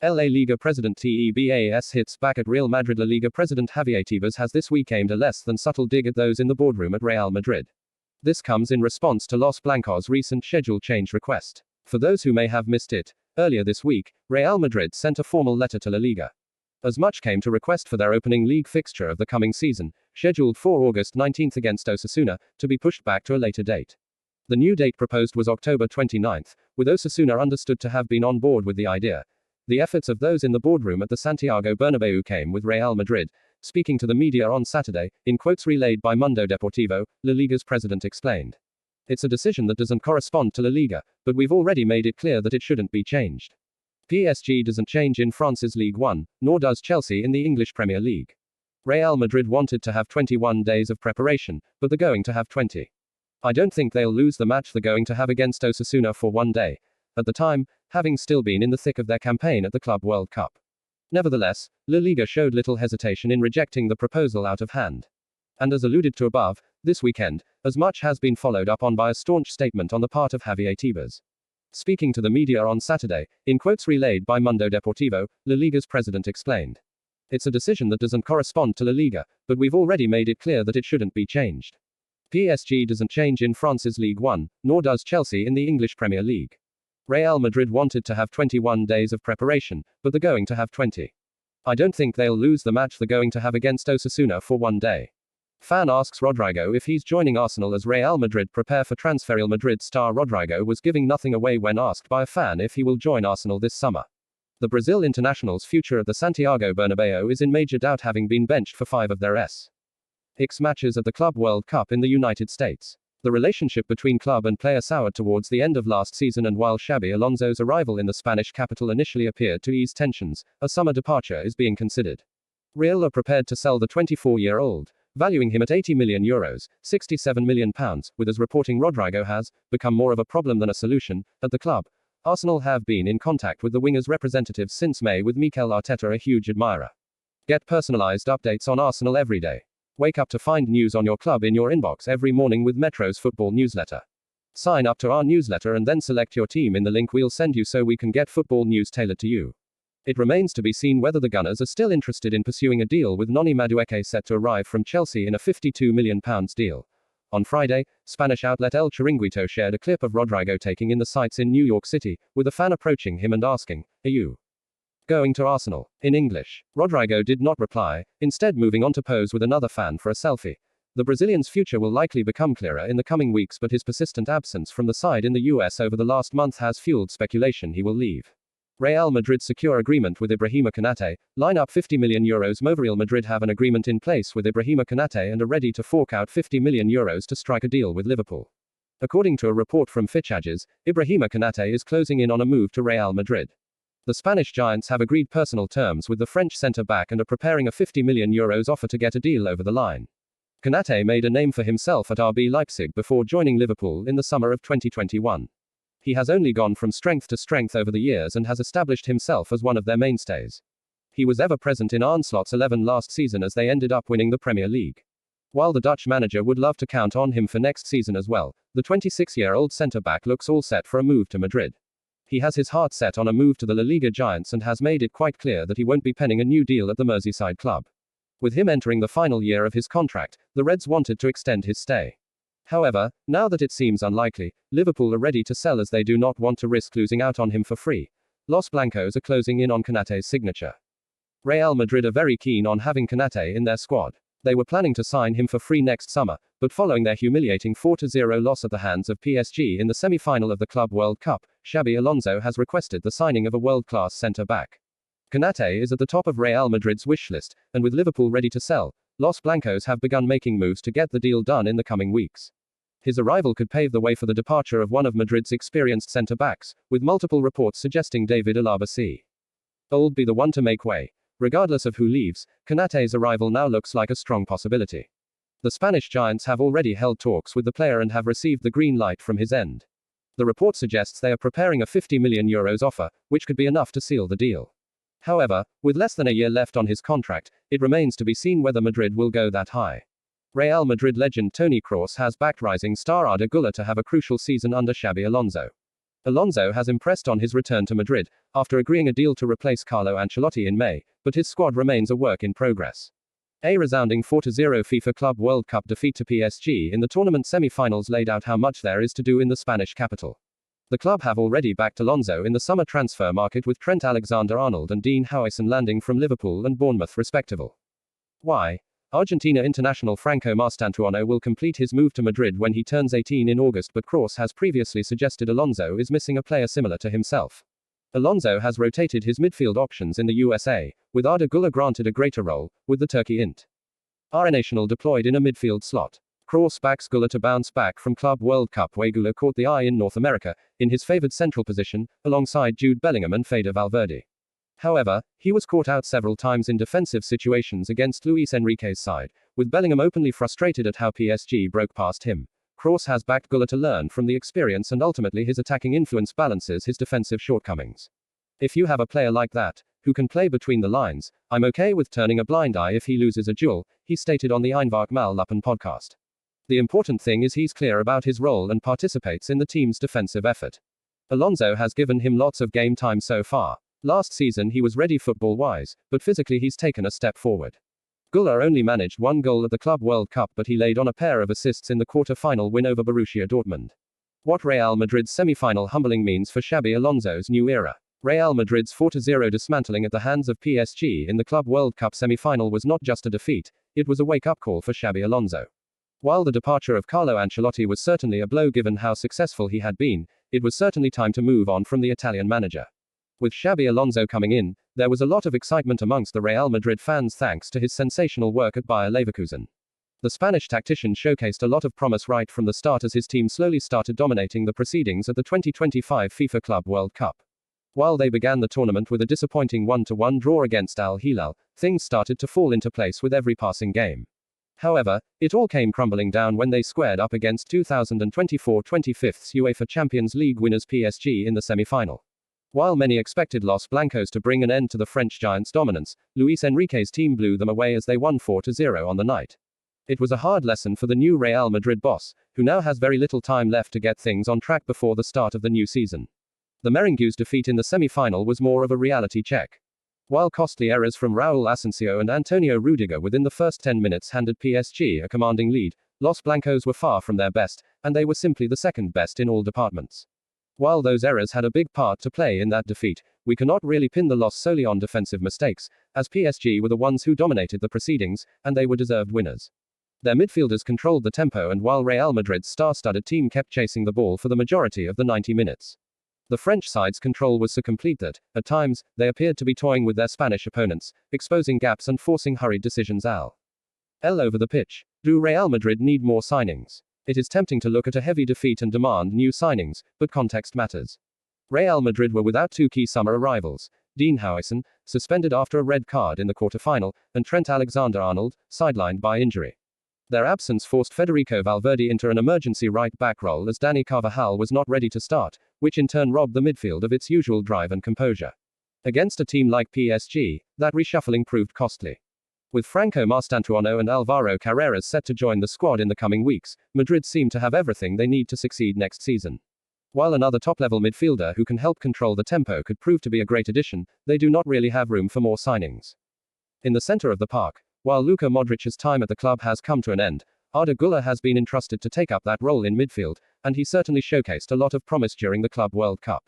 La Liga president Tebas hits back at Real Madrid. La Liga president Javier Tebas has this week aimed a less than subtle dig at those in the boardroom at Real Madrid. This comes in response to Los Blancos' recent schedule change request. For those who may have missed it, earlier this week, Real Madrid sent a formal letter to La Liga. As much came to request for their opening league fixture of the coming season, scheduled for August 19 against Osasuna, to be pushed back to a later date. The new date proposed was October 29, with Osasuna understood to have been on board with the idea. The efforts of those in the boardroom at the Santiago Bernabeu came with Real Madrid. Speaking to the media on Saturday, in quotes relayed by Mundo Deportivo, La Liga's president explained. It's a decision that doesn't correspond to La Liga, but we've already made it clear that it shouldn't be changed. PSG doesn't change in France's Ligue 1, nor does Chelsea in the English Premier League. Real Madrid wanted to have 21 days of preparation, but they're going to have 20. I don't think they'll lose the match they're going to have against Osasuna for one day. At the time, having still been in the thick of their campaign at the Club World Cup. Nevertheless, La Liga showed little hesitation in rejecting the proposal out of hand. And as alluded to above, this weekend, as much has been followed up on by a staunch statement on the part of Javier Tebas. Speaking to the media on Saturday, in quotes relayed by Mundo Deportivo, La Liga's president explained. It's a decision that doesn't correspond to La Liga, but we've already made it clear that it shouldn't be changed. PSG doesn't change in France's Ligue 1, nor does Chelsea in the English Premier League. Real Madrid wanted to have 21 days of preparation, but they're going to have 20. I don't think they'll lose the match they're going to have against Osasuna for one day. Fan asks Rodrigo if he's joining Arsenal as Real Madrid prepare for transfer. Real Madrid star Rodrigo was giving nothing away when asked by a fan if he will join Arsenal this summer. The Brazil international's future at the Santiago Bernabeu is in major doubt, having been benched for 5 of their six matches at the Club World Cup in the United States. The relationship between club and player soured towards the end of last season, and while Xabi Alonso's arrival in the Spanish capital initially appeared to ease tensions, a summer departure is being considered. Real are prepared to sell the 24-year-old, valuing him at €80 million, £67 million, with, as reporting Rodrigo has become more of a problem than a solution at the club. Arsenal have been in contact with the winger's representatives since May, with Mikel Arteta a huge admirer. Get personalized updates on Arsenal every day. Wake up to find news on your club in your inbox every morning with Metro's football newsletter. Sign up to our newsletter and then select your team in the link we'll send you so we can get football news tailored to you. It remains to be seen whether the Gunners are still interested in pursuing a deal with Noni Madueke, set to arrive from Chelsea in a £52 million deal. On Friday, Spanish outlet El Chiringuito shared a clip of Rodrigo taking in the sights in New York City, with a fan approaching him and asking, "Are you going to Arsenal?" in English. Rodrigo did not reply, instead moving on to pose with another fan for a selfie. The Brazilian's future will likely become clearer in the coming weeks, but his persistent absence from the side in the US over the last month has fueled speculation he will leave. Real Madrid secure agreement with Ibrahima Konate, line up €50 million. Real Madrid have an agreement in place with Ibrahima Konate and are ready to fork out €50 million to strike a deal with Liverpool. According to a report from Fitchages, Ibrahima Konate is closing in on a move to Real Madrid. The Spanish giants have agreed personal terms with the French centre-back and are preparing a €50 million offer to get a deal over the line. Konate made a name for himself at RB Leipzig before joining Liverpool in the summer of 2021. He has only gone from strength to strength over the years and has established himself as one of their mainstays. He was ever present in Arne Slot's 11 last season as they ended up winning the Premier League. While the Dutch manager would love to count on him for next season as well, the 26-year-old centre-back looks all set for a move to Madrid. He has his heart set on a move to the La Liga giants and has made it quite clear that he won't be penning a new deal at the Merseyside club. With him entering the final year of his contract, the Reds wanted to extend his stay. However, now that it seems unlikely, Liverpool are ready to sell as they do not want to risk losing out on him for free. Los Blancos are closing in on Konate's signature. Real Madrid are very keen on having Konate in their squad. They were planning to sign him for free next summer, but following their humiliating 4-0 loss at the hands of PSG in the semi-final of the Club World Cup, Xabi Alonso has requested the signing of a world-class centre-back. Konate is at the top of Real Madrid's wish list, and with Liverpool ready to sell, Los Blancos have begun making moves to get the deal done in the coming weeks. His arrival could pave the way for the departure of one of Madrid's experienced centre-backs, with multiple reports suggesting David Alaba will be the one to make way. Regardless of who leaves, Konate's arrival now looks like a strong possibility. The Spanish giants have already held talks with the player and have received the green light from his end. The report suggests they are preparing a €50 million offer, which could be enough to seal the deal. However, with less than a year left on his contract, it remains to be seen whether Madrid will go that high. Real Madrid legend Toni Kroos has backed rising star Arda Güler to have a crucial season under Xabi Alonso. Alonso has impressed on his return to Madrid, after agreeing a deal to replace Carlo Ancelotti in May, but his squad remains a work in progress. A resounding 4-0 FIFA Club World Cup defeat to PSG in the tournament semi-finals laid out how much there is to do in the Spanish capital. The club have already backed Alonso in the summer transfer market with Trent Alexander-Arnold and Dean Howison landing from Liverpool and Bournemouth respectively. Why? Argentina international Franco Mastantuono will complete his move to Madrid when he turns 18 in August, but Kroos has previously suggested Alonso is missing a player similar to himself. Alonso has rotated his midfield options in the USA, with Arda Güler granted a greater role, with the Turkey int. National deployed in a midfield slot. Kroos backs Güler to bounce back from Club World Cup where Güler caught the eye in North America, in his favored central position, alongside Jude Bellingham and Fede Valverde. However, he was caught out several times in defensive situations against Luis Enrique's side, with Bellingham openly frustrated at how PSG broke past him. Kroos has backed Güler to learn from the experience, and ultimately his attacking influence balances his defensive shortcomings. If you have a player like that, who can play between the lines, I'm okay with turning a blind eye if he loses a duel, he stated on the Einwag Mal Lappen podcast. The important thing is he's clear about his role and participates in the team's defensive effort. Alonso has given him lots of game time so far. Last season he was ready football-wise, but physically he's taken a step forward. Güler only managed one goal at the Club World Cup, but he laid on a pair of assists in the quarter-final win over Borussia Dortmund. What Real Madrid's semi-final humbling means for Xabi Alonso's new era. Real Madrid's 4-0 dismantling at the hands of PSG in the Club World Cup semi-final was not just a defeat, it was a wake-up call for Xabi Alonso. While the departure of Carlo Ancelotti was certainly a blow given how successful he had been, it was certainly time to move on from the Italian manager. With Xabi Alonso coming in, there was a lot of excitement amongst the Real Madrid fans thanks to his sensational work at Bayer Leverkusen. The Spanish tactician showcased a lot of promise right from the start as his team slowly started dominating the proceedings at the 2025 FIFA Club World Cup. While they began the tournament with a disappointing 1-1 draw against Al Hilal, things started to fall into place with every passing game. However, it all came crumbling down when they squared up against 2024-25 UEFA Champions League winners PSG in the semi-final. While many expected Los Blancos to bring an end to the French giants' dominance, Luis Enrique's team blew them away as they won 4-0 on the night. It was a hard lesson for the new Real Madrid boss, who now has very little time left to get things on track before the start of the new season. The Merengues' defeat in the semi-final was more of a reality check. While costly errors from Raúl Asensio and Antonio Rudiger within the first 10 minutes handed PSG a commanding lead, Los Blancos were far from their best, and they were simply the second best in all departments. While those errors had a big part to play in that defeat, we cannot really pin the loss solely on defensive mistakes, as PSG were the ones who dominated the proceedings, and they were deserved winners. Their midfielders controlled the tempo, and while Real Madrid's star-studded team kept chasing the ball for the majority of the 90 minutes. The French side's control was so complete that, at times, they appeared to be toying with their Spanish opponents, exposing gaps and forcing hurried decisions. Over the pitch. Do Real Madrid need more signings? It is tempting to look at a heavy defeat and demand new signings, but context matters. Real Madrid were without two key summer arrivals, Dean Howison, suspended after a red card in the quarter-final, and Trent Alexander-Arnold, sidelined by injury. Their absence forced Federico Valverde into an emergency right-back role as Dani Carvajal was not ready to start, which in turn robbed the midfield of its usual drive and composure. Against a team like PSG, that reshuffling proved costly. With Franco Mastantuono and Alvaro Carreras set to join the squad in the coming weeks, Madrid seem to have everything they need to succeed next season. While another top-level midfielder who can help control the tempo could prove to be a great addition, they do not really have room for more signings. In the center of the park, while Luka Modric's time at the club has come to an end, Arda Güler has been entrusted to take up that role in midfield, and he certainly showcased a lot of promise during the Club World Cup.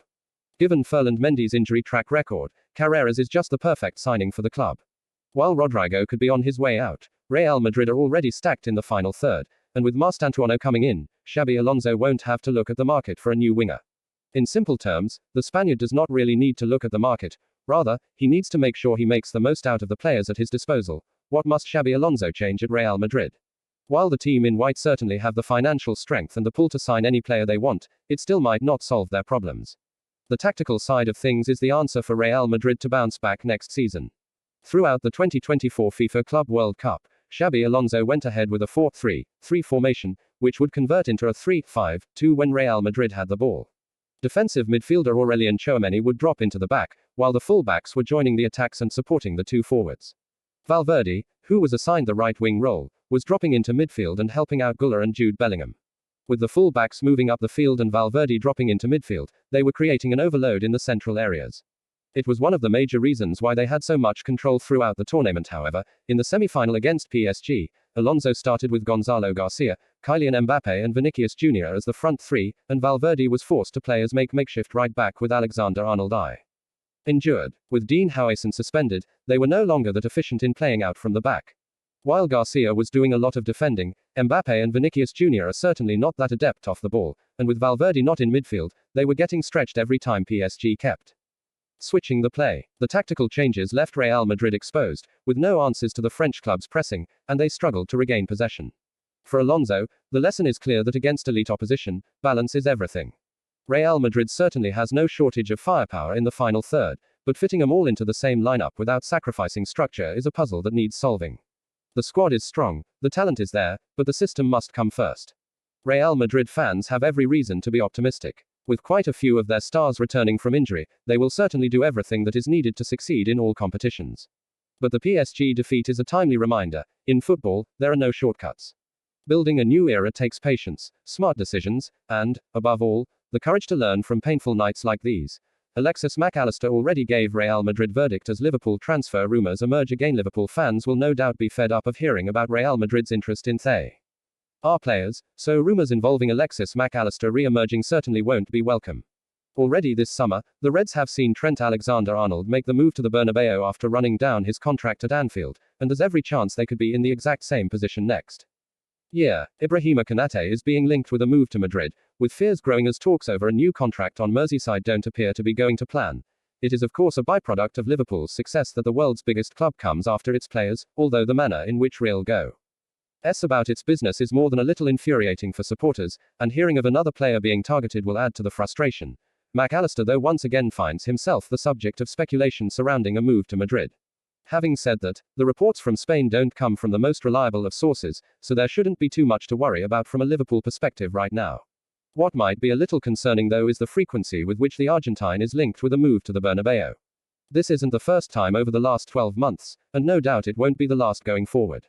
Given Ferland Mendy's injury track record, Carreras is just the perfect signing for the club. While Rodrigo could be on his way out, Real Madrid are already stacked in the final third, and with Mastantuono coming in, Xabi Alonso won't have to look at the market for a new winger. In simple terms, the Spaniard does not really need to look at the market, rather, he needs to make sure he makes the most out of the players at his disposal. What must Xabi Alonso change at Real Madrid? While the team in white certainly have the financial strength and the pull to sign any player they want, it still might not solve their problems. The tactical side of things is the answer for Real Madrid to bounce back next season. Throughout the 2024 FIFA Club World Cup, Xabi Alonso went ahead with a 4-3-3 formation, which would convert into a 3-5-2 when Real Madrid had the ball. Defensive midfielder Aurelien Tchouameni would drop into the back, while the full-backs were joining the attacks and supporting the two forwards. Valverde, who was assigned the right-wing role, was dropping into midfield and helping out Güler and Jude Bellingham. With the full-backs moving up the field and Valverde dropping into midfield, they were creating an overload in the central areas. It was one of the major reasons why they had so much control throughout the tournament. However, in the semi-final against PSG, Alonso started with Gonzalo Garcia, Kylian Mbappe and Vinicius Jr. as the front three, and Valverde was forced to play as makeshift right-back with Alexander Arnold injured. With Dean Howison suspended, they were no longer that efficient in playing out from the back. While Garcia was doing a lot of defending, Mbappe and Vinicius Jr. are certainly not that adept off the ball, and with Valverde not in midfield, they were getting stretched every time PSG kept switching the play. The tactical changes left Real Madrid exposed, with no answers to the French club's pressing, and they struggled to regain possession. For Alonso, the lesson is clear that against elite opposition, balance is everything. Real Madrid certainly has no shortage of firepower in the final third, but fitting them all into the same lineup without sacrificing structure is a puzzle that needs solving. The squad is strong, the talent is there, but the system must come first. Real Madrid fans have every reason to be optimistic. With quite a few of their stars returning from injury, they will certainly do everything that is needed to succeed in all competitions. But the PSG defeat is a timely reminder, in football, there are no shortcuts. Building a new era takes patience, smart decisions, and, above all, the courage to learn from painful nights like these. Alexis Mac Allister already gave Real Madrid verdict as Liverpool transfer rumours emerge again. Liverpool fans will no doubt be fed up of hearing about Real Madrid's interest in our players, so rumours involving Alexis Mac Allister re-emerging certainly won't be welcome. Already this summer, the Reds have seen Trent Alexander-Arnold make the move to the Bernabeu after running down his contract at Anfield, and there's every chance they could be in the exact same position next year. Ibrahima Konate is being linked with a move to Madrid, with fears growing as talks over a new contract on Merseyside don't appear to be going to plan. It is of course a byproduct of Liverpool's success that the world's biggest club comes after its players, although the manner in which Real goes about its business is more than a little infuriating for supporters, and hearing of another player being targeted will add to the frustration. Mac Allister though once again finds himself the subject of speculation surrounding a move to Madrid. Having said that, the reports from Spain don't come from the most reliable of sources, so there shouldn't be too much to worry about from a Liverpool perspective right now. What might be a little concerning though is the frequency with which the Argentine is linked with a move to the Bernabeu. This isn't the first time over the last 12 months, and no doubt it won't be the last going forward.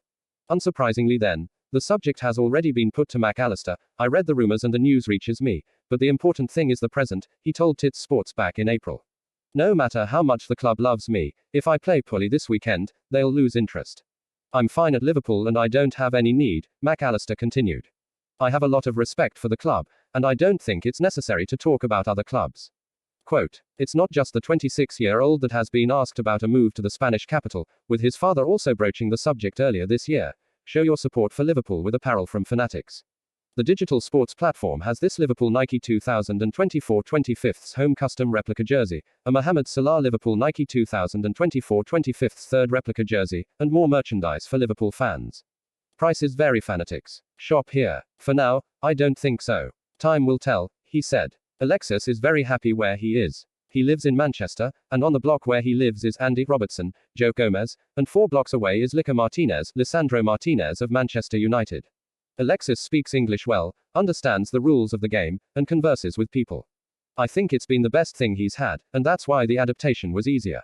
Unsurprisingly then, the subject has already been put to Mac Allister. I read the rumours and the news reaches me, but the important thing is the present, he told Tits Sports back in April. No matter how much the club loves me, if I play poorly this weekend, they'll lose interest. I'm fine at Liverpool and I don't have any need, Mac Allister continued. I have a lot of respect for the club, and I don't think it's necessary to talk about other clubs. Quote, it's not just the 26-year-old that has been asked about a move to the Spanish capital, with his father also broaching the subject earlier this year. Show your support for Liverpool with apparel from Fanatics. The digital sports platform has this Liverpool Nike 2024 25th home custom replica jersey, a Mohamed Salah Liverpool Nike 2024 25th third replica jersey, and more merchandise for Liverpool fans. Prices vary. Fanatics. Shop here. For now, I don't think so. Time will tell, he said. Alexis is very happy where he is. He lives in Manchester, and on the block where he lives is Andy Robertson, Joe Gomez, and 4 blocks away is Lisandro Martinez of Manchester United. Alexis speaks English well, understands the rules of the game, and converses with people. I think it's been the best thing he's had, and that's why the adaptation was easier.